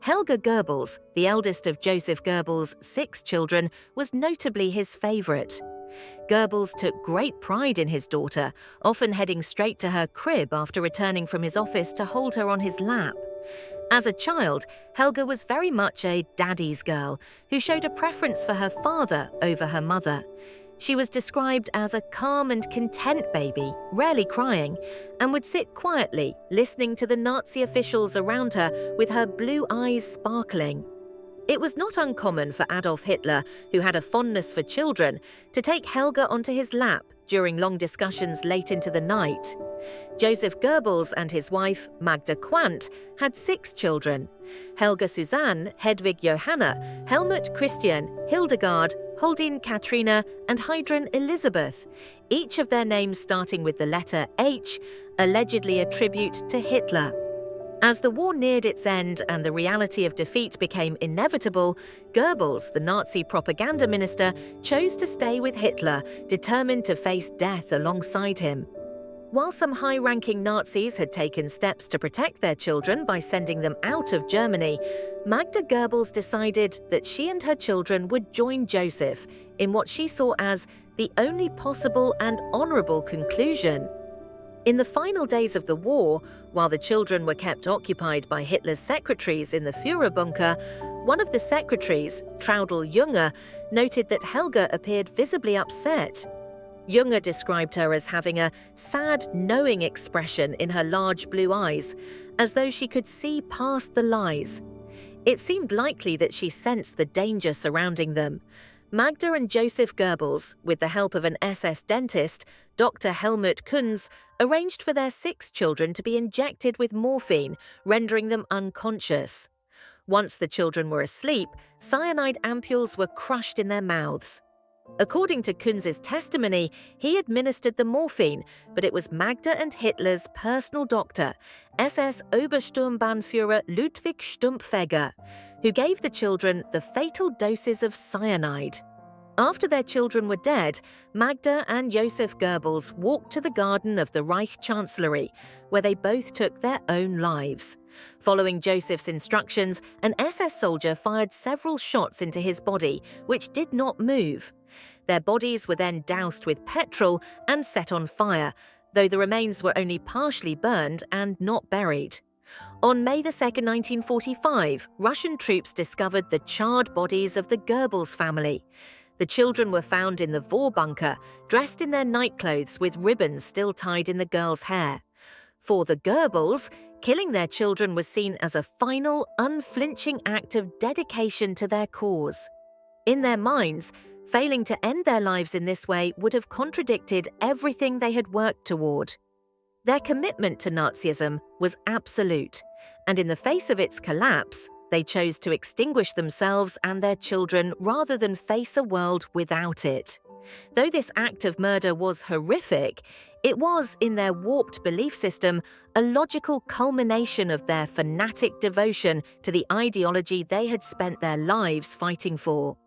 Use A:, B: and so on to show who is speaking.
A: Helga Goebbels, the eldest of Joseph Goebbels' 6 children, was notably his favorite. Goebbels took great pride in his daughter, often heading straight to her crib after returning from his office to hold her on his lap. As a child, Helga was very much a daddy's girl who showed a preference for her father over her mother. She was described as a calm and content baby, rarely crying, and would sit quietly, listening to the Nazi officials around her with her blue eyes sparkling. It was not uncommon for Adolf Hitler, who had a fondness for children, to take Helga onto his lap during long discussions late into the night. Joseph Goebbels and his wife, Magda Quandt, had 6 children: Helga Susanne, Hedwig Johanna, Helmut Christian, Hildegard, Holdine Kathrine, and Heidrun Elisabeth, each of their names starting with the letter H, allegedly a tribute to Hitler. As the war neared its end and the reality of defeat became inevitable, Goebbels, the Nazi propaganda minister, chose to stay with Hitler, determined to face death alongside him. While some high-ranking Nazis had taken steps to protect their children by sending them out of Germany, Magda Goebbels decided that she and her children would join Joseph in what she saw as the only possible and honorable conclusion. In the final days of the war, while the children were kept occupied by Hitler's secretaries in the Führer bunker, one of the secretaries, Traudl Junge, noted that Helga appeared visibly upset. Junge described her as having a sad, knowing expression in her large blue eyes, as though she could see past the lies. It seemed likely that she sensed the danger surrounding them. Magda and Joseph Goebbels, with the help of an SS dentist, Dr. Helmut Christian, arranged for their 6 children to be injected with morphine, rendering them unconscious. Once the children were asleep, cyanide ampules were crushed in their mouths. According to Kunz's testimony, he administered the morphine, but it was Magda and Hitler's personal doctor, SS Obersturmbannführer Ludwig Stumpfegger, who gave the children the fatal doses of cyanide. After their children were dead, Magda and Joseph Goebbels walked to the garden of the Reich Chancellery, where they both took their own lives. Following Joseph's instructions, an SS soldier fired several shots into his body, which did not move. Their bodies were then doused with petrol and set on fire, though the remains were only partially burned and not buried. On May 2, 1945, Russian troops discovered the charred bodies of the Goebbels family. The children were found in the Vor bunker, dressed in their nightclothes with ribbons still tied in the girls' hair. For the Goebbels, killing their children was seen as a final, unflinching act of dedication to their cause. In their minds, failing to end their lives in this way would have contradicted everything they had worked toward. Their commitment to Nazism was absolute, and in the face of its collapse, they chose to extinguish themselves and their children rather than face a world without it. Though this act of murder was horrific, it was, in their warped belief system, a logical culmination of their fanatic devotion to the ideology they had spent their lives fighting for.